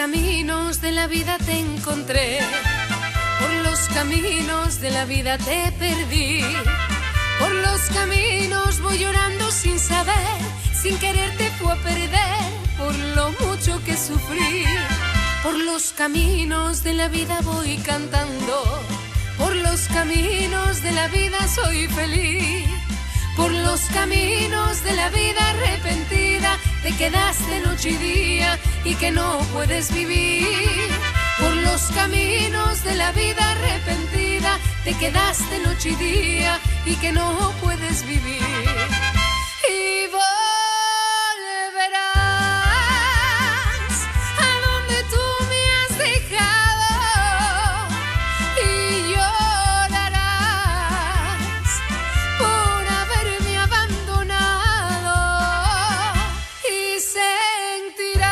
caminos de la vida te encontré, por los caminos de la vida te perdí, por los caminos voy llorando sin saber, sin querer te fui a perder, por lo mucho que sufrí. Por los caminos de la vida voy cantando, por los caminos de la vida soy feliz. Por los caminos de la vida arrepentida te quedaste noche y día y que no puedes vivir. Por los caminos de la vida arrepentida te quedaste noche y día y que no puedes vivir. Y volverás a donde tú me has dejado y llorarás por haberme abandonado y sentirás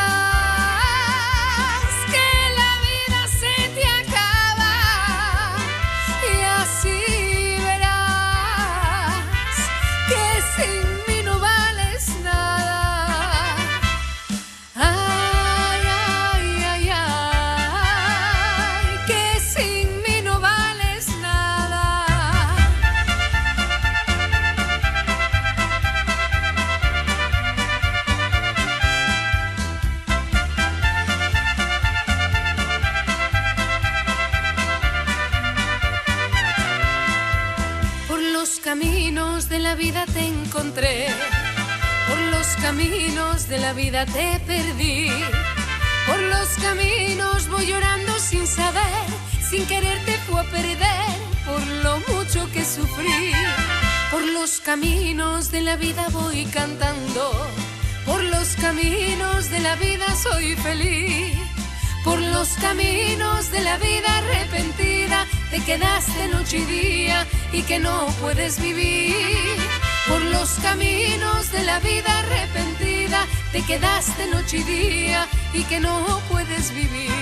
que la vida se te acaba y así verás que sin mí no vales nada. Ay, ay, ay, ay, que sin mí no vales nada. Por los caminos de la vida te encontré, por los caminos de la vida te perdí, por los caminos voy llorando sin saber, sin querer te fui a perder, por lo mucho que sufrí. Por los caminos de la vida voy cantando, por los caminos de la vida soy feliz. Por los caminos de la vida arrepentida te quedaste noche y día y que no puedes vivir. Por los caminos de la vida arrepentida te quedaste noche y día y que no puedes vivir.